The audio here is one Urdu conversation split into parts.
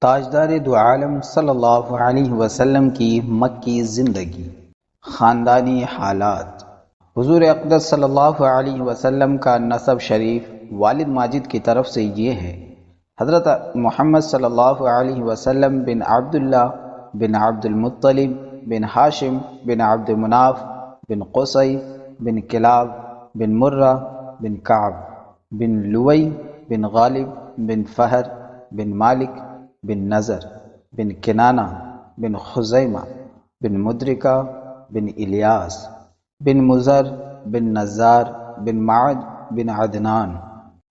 تاجدار دو عالم صلی اللہ علیہ وسلم کی مکی زندگی، خاندانی حالات۔ حضور اقدس صلی اللہ علیہ وسلم کا نسب شریف والد ماجد کی طرف سے یہ ہے: حضرت محمد صلی اللہ علیہ وسلم بن عبداللہ بن عبد المطلب بن ہاشم بن عبد مناف بن قصی بن کلاب بن مرہ بن کعب بن لوئی بن غالب بن فہر بن مالک بن نضر بن کنانہ بن خزیمہ بن مدرکہ بن الیاس بن مضر بن نزار بن معد بن عدنان،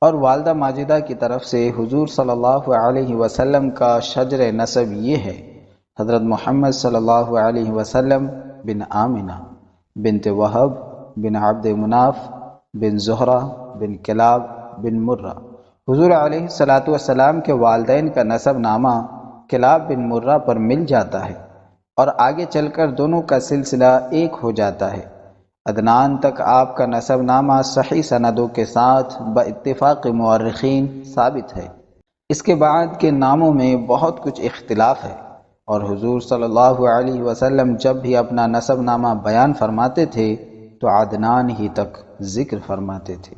اور والدہ ماجدہ کی طرف سے حضور صلی اللہ علیہ وسلم کا شجر نسب یہ ہے: حضرت محمد صلی اللہ علیہ وسلم بن آمنہ بنت وہب بن عبد مناف بن زہرہ بن کلاب بن مرہ۔ حضور علیہ السلام کے والدین کا نسب نامہ کلاب بن مرہ پر مل جاتا ہے، اور آگے چل کر دونوں کا سلسلہ ایک ہو جاتا ہے۔ عدنان تک آپ کا نسب نامہ صحیح سندوں کے ساتھ باتفاق مورخین ثابت ہے۔ اس کے بعد کے ناموں میں بہت کچھ اختلاف ہے، اور حضور صلی اللہ علیہ وسلم جب بھی اپنا نسب نامہ بیان فرماتے تھے تو عدنان ہی تک ذکر فرماتے تھے،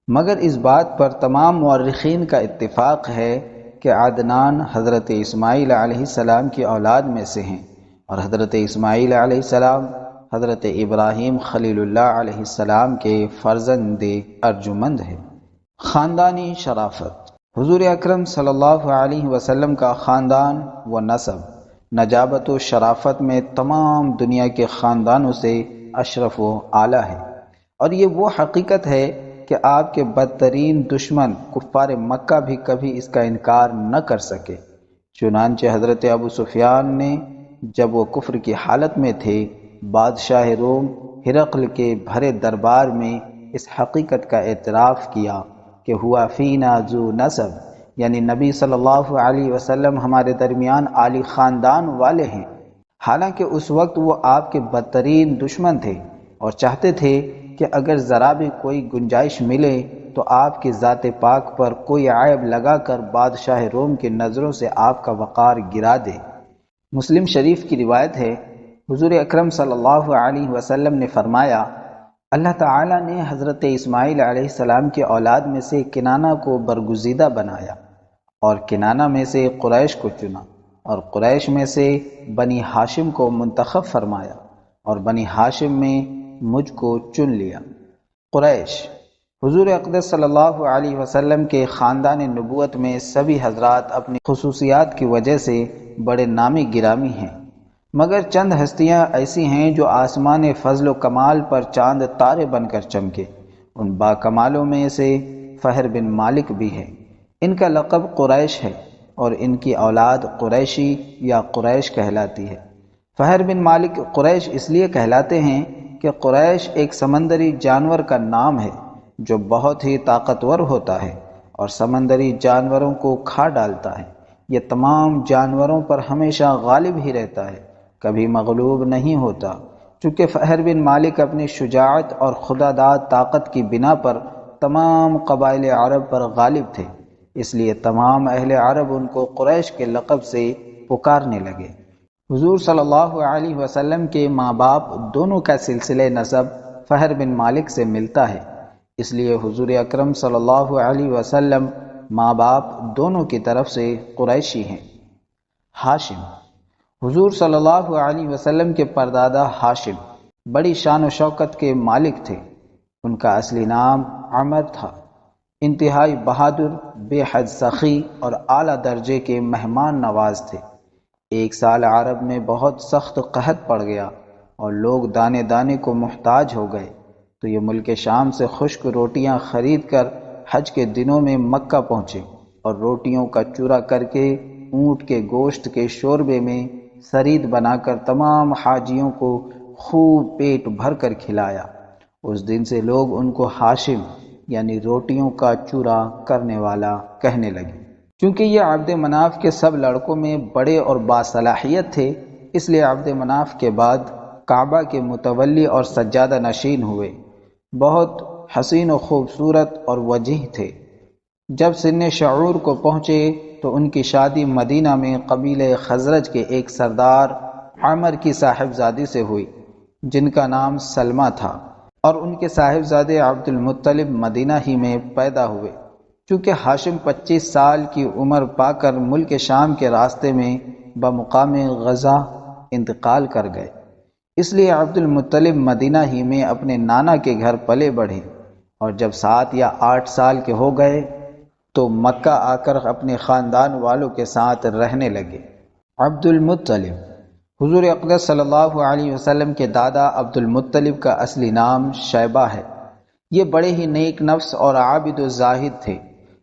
مگر اس بات پر تمام مورخین کا اتفاق ہے کہ عدنان حضرت اسماعیل علیہ السلام کی اولاد میں سے ہیں، اور حضرت اسماعیل علیہ السلام حضرت ابراہیم خلیل اللہ علیہ السلام کے فرزند ارجمند ہیں۔ خاندانی شرافت۔ حضور اکرم صلی اللہ علیہ وسلم کا خاندان و نسب نجابت و شرافت میں تمام دنیا کے خاندانوں سے اشرف و اعلیٰ ہے، اور یہ وہ حقیقت ہے کہ آپ کے بدترین دشمن کفار مکہ بھی کبھی اس کا انکار نہ کر سکے۔ چنانچہ حضرت ابو سفیان نے جب وہ کفر کی حالت میں تھے، بادشاہ روم ہرقل کے بھرے دربار میں اس حقیقت کا اعتراف کیا کہ ہوا فینا ذو نسب، یعنی نبی صلی اللہ علیہ وسلم ہمارے درمیان عالی خاندان والے ہیں، حالانکہ اس وقت وہ آپ کے بدترین دشمن تھے اور چاہتے تھے کہ اگر ذرا بھی کوئی گنجائش ملے تو آپ کی ذات پاک پر کوئی عیب لگا کر بادشاہ روم کی نظروں سے آپ کا وقار گرا دے۔ مسلم شریف کی روایت ہے، حضور اکرم صلی اللہ علیہ وسلم نے فرمایا: اللہ تعالیٰ نے حضرت اسماعیل علیہ السلام کی اولاد میں سے کنانہ کو برگزیدہ بنایا، اور کنانہ میں سے قریش کو چنا، اور قریش میں سے بنی ہاشم کو منتخب فرمایا، اور بنی ہاشم میں مجھ کو چن لیا۔ قریش۔ حضور اقدس صلی اللہ علیہ وسلم کے خاندان نبوت میں سبھی حضرات اپنی خصوصیات کی وجہ سے بڑے نامی گرامی ہیں، مگر چند ہستیاں ایسی ہیں جو آسمان فضل و کمال پر چاند تارے بن کر چمکے۔ ان باکمالوں میں سے فہر بن مالک بھی ہے۔ ان کا لقب قریش ہے، اور ان کی اولاد قریشی یا قریش کہلاتی ہے۔ فہر بن مالک قریش اس لیے کہلاتے ہیں کہ قریش ایک سمندری جانور کا نام ہے جو بہت ہی طاقتور ہوتا ہے اور سمندری جانوروں کو کھا ڈالتا ہے۔ یہ تمام جانوروں پر ہمیشہ غالب ہی رہتا ہے، کبھی مغلوب نہیں ہوتا۔ چونکہ فہر بن مالک اپنی شجاعت اور خداداد طاقت کی بنا پر تمام قبائل عرب پر غالب تھے، اس لیے تمام اہل عرب ان کو قریش کے لقب سے پکارنے لگے۔ حضور صلی اللہ علیہ وسلم کے ماں باپ دونوں کا سلسلہ نسب فہر بن مالک سے ملتا ہے، اس لیے حضور اکرم صلی اللہ علیہ وسلم ماں باپ دونوں کی طرف سے قریشی ہیں۔ ہاشم۔ حضور صلی اللہ علیہ وسلم کے پردادا ہاشم بڑی شان و شوکت کے مالک تھے۔ ان کا اصلی نام عمر تھا۔ انتہائی بہادر، بے حد سخی اور اعلیٰ درجے کے مہمان نواز تھے۔ ایک سال عرب میں بہت سخت قحط پڑ گیا اور لوگ دانے دانے کو محتاج ہو گئے، تو یہ ملک شام سے خشک روٹیاں خرید کر حج کے دنوں میں مکہ پہنچے، اور روٹیوں کا چورا کر کے اونٹ کے گوشت کے شوربے میں سرید بنا کر تمام حاجیوں کو خوب پیٹ بھر کر کھلایا۔ اس دن سے لوگ ان کو ہاشم یعنی روٹیوں کا چورا کرنے والا کہنے لگے۔ چونکہ یہ عبد مناف کے سب لڑکوں میں بڑے اور باصلاحیت تھے، اس لیے عبد مناف کے بعد کعبہ کے متولی اور سجادہ نشین ہوئے۔ بہت حسین و خوبصورت اور وجیح تھے۔ جب سن شعور کو پہنچے تو ان کی شادی مدینہ میں قبیلہ خزرج کے ایک سردار عامر کی صاحبزادی سے ہوئی جن کا نام سلمہ تھا، اور ان کے صاحبزادے عبد المطلب مدینہ ہی میں پیدا ہوئے۔ چونکہ ہاشم 25 سال کی عمر پا کر ملک شام کے راستے میں بمقام غزہ انتقال کر گئے، اس لیے عبد المطلب مدینہ ہی میں اپنے نانا کے گھر پلے بڑھے، اور جب 7 یا 8 سال کے ہو گئے تو مکہ آ کر اپنے خاندان والوں کے ساتھ رہنے لگے۔ عبد المطلب حضور اقدس صلی اللہ علیہ وسلم کے دادا عبد المطلب کا اصلی نام شیبہ ہے۔ یہ بڑے ہی نیک نفس اور عابد و زاہد تھے۔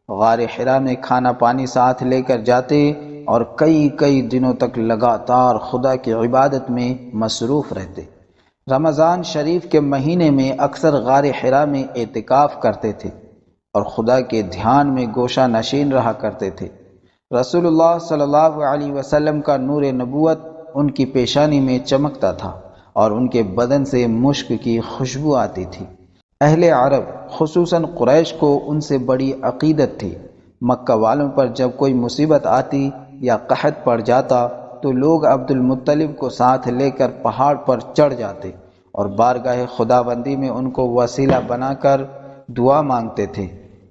غار حرا میں کھانا پانی ساتھ لے کر جاتے اور کئی دنوں تک لگاتار خدا کی عبادت میں مصروف رہتے۔ رمضان شریف کے مہینے میں اکثر غار حرا میں اعتکاف کرتے تھے اور خدا کے دھیان میں گوشہ نشین رہا کرتے تھے۔ رسول اللہ صلی اللہ علیہ وسلم کا نور نبوت ان کی پیشانی میں چمکتا تھا اور ان کے بدن سے مشک کی خوشبو آتی تھی۔ اہل عرب خصوصاً قریش کو ان سے بڑی عقیدت تھی۔ مکہ والوں پر جب کوئی مصیبت آتی یا قحط پڑ جاتا تو لوگ عبد المطلب کو ساتھ لے کر پہاڑ پر چڑھ جاتے اور بارگاہ خداوندی میں ان کو وسیلہ بنا کر دعا مانگتے تھے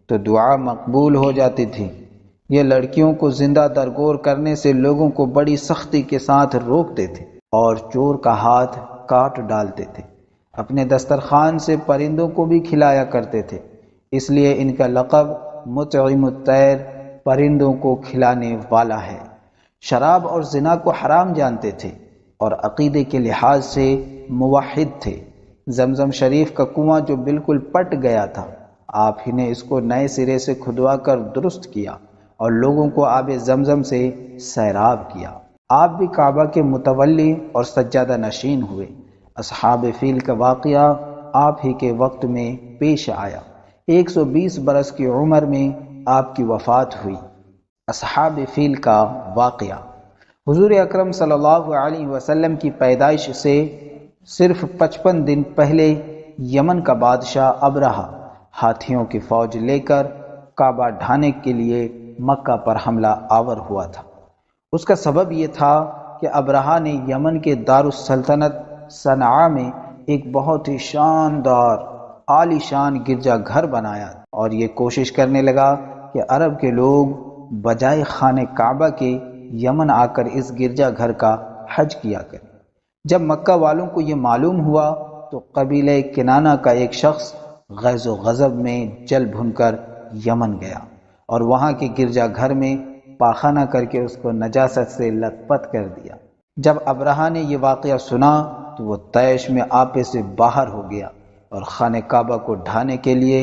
تو دعا مقبول ہو جاتی تھی۔ یہ لڑکیوں کو زندہ درگور کرنے سے لوگوں کو بڑی سختی کے ساتھ روکتے تھے اور چور کا ہاتھ کاٹ ڈالتے تھے۔ اپنے دسترخوان سے پرندوں کو بھی کھلایا کرتے تھے، اس لیے ان کا لقب مطعم الطیر، پرندوں کو کھلانے والا ہے۔ شراب اور زنا کو حرام جانتے تھے اور عقیدے کے لحاظ سے موحد تھے۔ زمزم شریف کا کنواں جو بالکل پٹ گیا تھا، آپ ہی نے اس کو نئے سرے سے کھدوا کر درست کیا اور لوگوں کو آب زمزم سے سیراب کیا۔ آپ بھی کعبہ کے متولی اور سجادہ نشین ہوئے۔ اصحاب فیل کا واقعہ آپ ہی کے وقت میں پیش آیا۔ 120 برس کی عمر میں آپ کی وفات ہوئی۔ اصحاب فیل کا واقعہ حضور اکرم صلی اللہ علیہ وسلم کی پیدائش سے صرف 55 دن پہلے یمن کا بادشاہ ابرہہ ہاتھیوں کی فوج لے کر کعبہ ڈھانے کے لیے مکہ پر حملہ آور ہوا تھا۔ اس کا سبب یہ تھا کہ ابرہہ نے یمن کے دارالسلطنت صنعاء میں ایک بہت ہی شاندار عالی شان گرجا گھر بنایا اور یہ کوشش کرنے لگا کہ عرب کے لوگ بجائے خانہ کعبہ کے یمن آ کر اس گرجا گھر کا حج کیا کریں۔ جب مکہ والوں کو یہ معلوم ہوا تو قبیلہ کنانہ کا ایک شخص غیظ و غضب میں جل بھن کر یمن گیا اور وہاں کے گرجا گھر میں پاخانہ کر کے اس کو نجاست سے لت پت کر دیا۔ جب ابرہہ نے یہ واقعہ سنا تو وہ طیش میں آپے سے باہر ہو گیا اور خانہ کعبہ کو ڈھانے کے لیے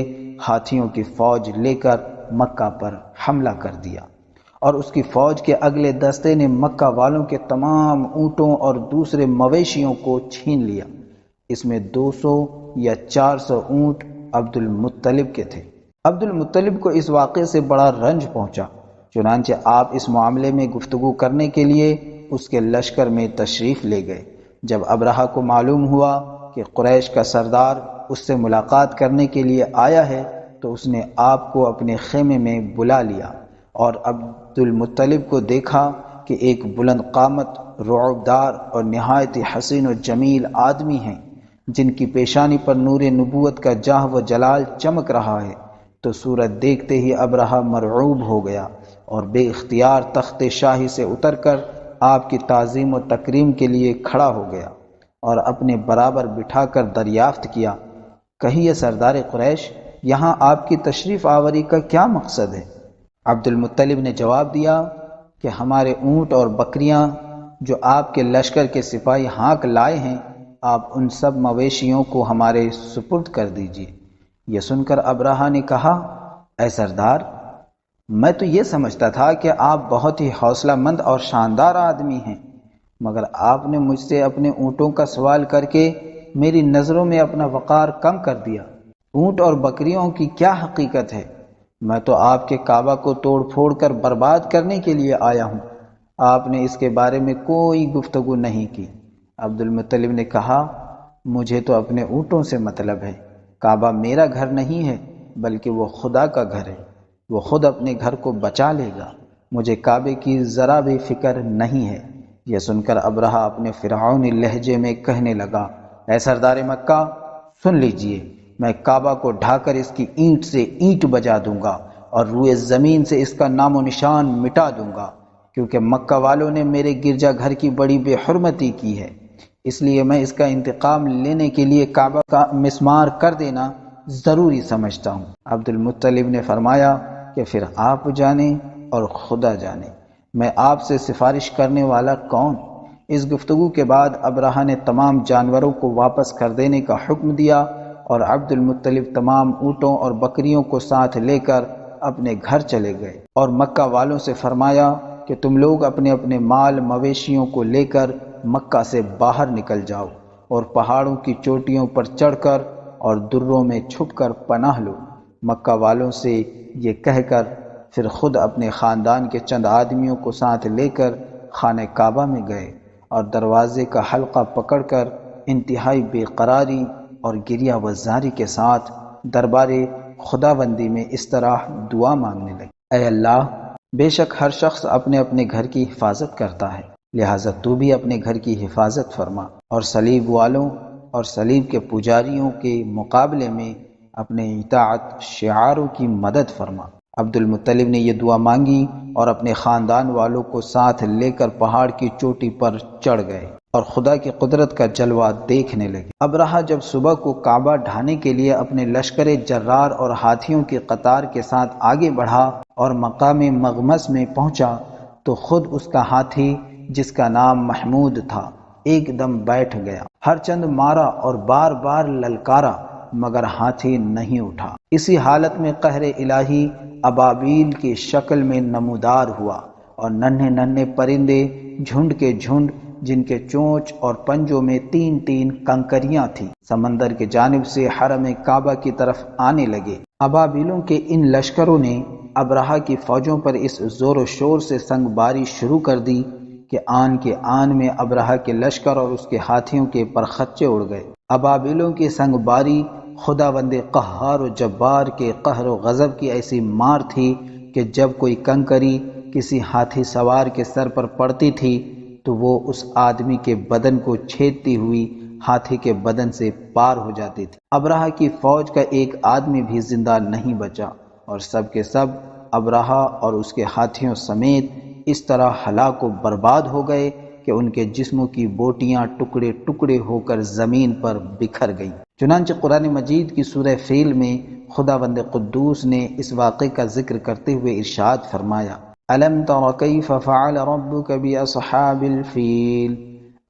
ہاتھیوں کی فوج لے کر مکہ پر حملہ کر دیا، اور اس کی فوج کے اگلے دستے نے مکہ والوں کے تمام اونٹوں اور دوسرے مویشیوں کو چھین لیا۔ اس میں 200 یا 400 اونٹ عبد المطلب کے تھے۔ عبد المطلب کو اس واقعے سے بڑا رنج پہنچا، چنانچہ آپ اس معاملے میں گفتگو کرنے کے لیے اس کے لشکر میں تشریف لے گئے۔ جب ابرہہ کو معلوم ہوا کہ قریش کا سردار اس سے ملاقات کرنے کے لیے آیا ہے تو اس نے آپ کو اپنے خیمے میں بلا لیا اور عبد المطلب کو دیکھا کہ ایک بلند قامت، رعبدار اور نہایت حسین و جمیل آدمی ہیں جن کی پیشانی پر نور نبوت کا جاہ و جلال چمک رہا ہے، تو صورت دیکھتے ہی ابرہہ مرعوب ہو گیا اور بے اختیار تخت شاہی سے اتر کر آپ کی تعظیم و تکریم کے لیے کھڑا ہو گیا اور اپنے برابر بٹھا کر دریافت کیا، کہیے سردار قریش، یہاں آپ کی تشریف آوری کا کیا مقصد ہے؟ عبد المطلب نے جواب دیا کہ ہمارے اونٹ اور بکریاں جو آپ کے لشکر کے سپاہی ہانک لائے ہیں، آپ ان سب مویشیوں کو ہمارے سپرد کر دیجیے۔ یہ سن کر ابرہہ نے کہا، اے سردار، میں تو یہ سمجھتا تھا کہ آپ بہت ہی حوصلہ مند اور شاندار آدمی ہیں، مگر آپ نے مجھ سے اپنے اونٹوں کا سوال کر کے میری نظروں میں اپنا وقار کم کر دیا۔ اونٹ اور بکریوں کی کیا حقیقت ہے؟ میں تو آپ کے کعبہ کو توڑ پھوڑ کر برباد کرنے کے لیے آیا ہوں، آپ نے اس کے بارے میں کوئی گفتگو نہیں کی۔ عبد المطلب نے کہا، مجھے تو اپنے اونٹوں سے مطلب ہے، کعبہ میرا گھر نہیں ہے بلکہ وہ خدا کا گھر ہے، وہ خود اپنے گھر کو بچا لے گا۔ مجھے کعبے کی ذرا بھی فکر نہیں ہے۔ یہ سن کر ابرہہ اپنے فرعونی لہجے میں کہنے لگا، اے سردار مکہ، سن لیجئے، میں کعبہ کو ڈھا کر اس کی اینٹ سے اینٹ بجا دوں گا اور روئے زمین سے اس کا نام و نشان مٹا دوں گا، کیونکہ مکہ والوں نے میرے گرجا گھر کی بڑی بے حرمتی کی ہے، اس لیے میں اس کا انتقام لینے کے لیے کعبہ کا مسمار کر دینا ضروری سمجھتا ہوں۔ عبد المطلب نے فرمایا کہ پھر آپ جانیں اور خدا جانے، میں آپ سے سفارش کرنے والا کون؟ اس گفتگو کے بعد ابرہہ نے تمام جانوروں کو واپس کر دینے کا حکم دیا اور عبد المطلب تمام اونٹوں اور بکریوں کو ساتھ لے کر اپنے گھر چلے گئے اور مکہ والوں سے فرمایا کہ تم لوگ اپنے اپنے مال مویشیوں کو لے کر مکہ سے باہر نکل جاؤ اور پہاڑوں کی چوٹیوں پر چڑھ کر اور دروں میں چھپ کر پناہ لو۔ مکہ والوں سے یہ کہہ کر پھر خود اپنے خاندان کے چند آدمیوں کو ساتھ لے کر خانہ کعبہ میں گئے اور دروازے کا حلقہ پکڑ کر انتہائی بے قراری اور گریہ وزاری کے ساتھ دربار خداوندی میں اس طرح دعا مانگنے لگے، اے اللہ، بے شک ہر شخص اپنے اپنے گھر کی حفاظت کرتا ہے، لہٰذا تو بھی اپنے گھر کی حفاظت فرما اور صلیب والوں اور صلیب کے پجاریوں کے مقابلے میں اپنے اطاعت شعاروں کی مدد فرما۔ عبد المطلب نے یہ دعا مانگی اور اپنے خاندان والوں کو ساتھ لے کر پہاڑ کی چوٹی پر چڑھ گئے اور خدا کی قدرت کا جلوہ دیکھنے لگے۔ ابرہہ جب صبح کو کعبہ ڈھانے کے لیے اپنے لشکر جرار اور ہاتھیوں کی قطار کے ساتھ آگے بڑھا اور مقام مغمس میں پہنچا تو خود اس کا ہاتھی، جس کا نام محمود تھا، ایک دم بیٹھ گیا۔ ہر چند مارا اور بار بار للکارا مگر ہاتھی نہیں اٹھا۔ اسی حالت میں قہر الہی ابابیل کی شکل میں نمودار ہوا اور ننھے ننھے پرندے جھنڈ کے جھنڈ، جن کے چونچ اور پنجوں میں تین تین کنکریاں تھیں، سمندر کی جانب سے حرم کعبہ کی طرف آنے لگے۔ ابابیلوں کے ان لشکروں نے ابرہہ کی فوجوں پر اس زور و شور سے سنگ باری شروع کر دی کہ آن کے آن میں ابرہہ کے لشکر اور اس کے ہاتھیوں کے پرخچے اڑ گئے۔ ابابیلوں کی سنگ باری خداوند قہار و جبار کے قہر و غضب کی ایسی مار تھی کہ جب کوئی کنکری کسی ہاتھی سوار کے سر پر پڑتی تھی تو وہ اس آدمی کے بدن کو چھیدتی ہوئی ہاتھی کے بدن سے پار ہو جاتی تھی۔ ابرہہ کی فوج کا ایک آدمی بھی زندہ نہیں بچا اور سب کے سب ابرہہ اور اس کے ہاتھیوں سمیت اس طرح ہلاک و برباد ہو گئے کہ ان کے جسموں کی بوٹیاں ٹکڑے ٹکڑے ہو کر زمین پر بکھر گئیں۔ چنانچہ قرآن مجید کی سورہ فیل میں خداوند قدوس نے اس واقعے کا ذکر کرتے ہوئے ارشاد فرمایا، أَلَمْ تَرَ كَيْفَ فَعَلَ رَبُّكَ بِأَصْحَابِ الْفِيلِ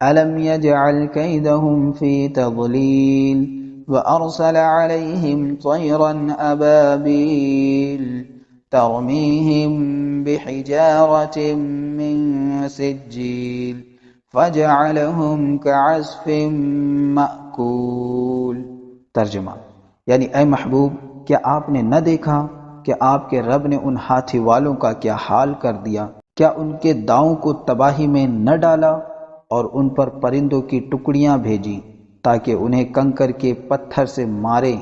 أَلَمْ يَجْعَلْ كَيْدَهُمْ فِي تَضْلِيلٍ وَأَرْسَلَ عَلَيْهِمْ طَيْرًا أَبَابِيلَ تَرْمِيهِمْ بِحِجَارَةٍ مِّن سِجِّيلٍ فَجَعَلَهُمْ كَعَصْفٍ مَّأْكُولٍ۔ ترجمہ، یعنی اے محبوب، کیا آپ نے نہ دیکھا کہ آپ کے رب نے ان ہاتھی والوں کا کیا حال کر دیا؟ کیا ان کے داؤں کو تباہی میں نہ ڈالا اور ان پر پرندوں کی ٹکڑیاں بھیجی تاکہ انہیں کنکر کے پتھر سے مارے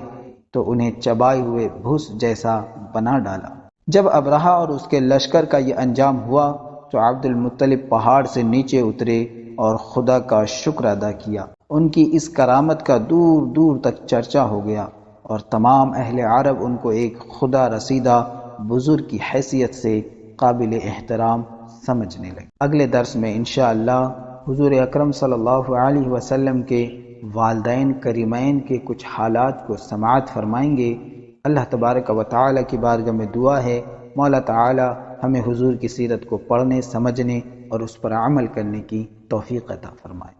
تو انہیں چبائے ہوئے بھوس جیسا بنا ڈالا۔ جب ابرہہ اور اس کے لشکر کا یہ انجام ہوا تو عبد المطلب پہاڑ سے نیچے اترے اور خدا کا شکر ادا کیا۔ ان کی اس کرامت کا دور دور تک چرچا ہو گیا اور تمام اہل عرب ان کو ایک خدا رسیدہ بزرگ کی حیثیت سے قابل احترام سمجھنے لگے۔ اگلے درس میں انشاءاللہ حضور اکرم صلی اللہ علیہ وسلم کے والدین کریمین کے کچھ حالات کو سماعت فرمائیں گے۔ اللہ تبارک و تعالی کی بارگاہ میں دعا ہے مولا تعالی ہمیں حضور کی سیرت کو پڑھنے، سمجھنے اور اس پر عمل کرنے کی توفیق عطا فرمائے۔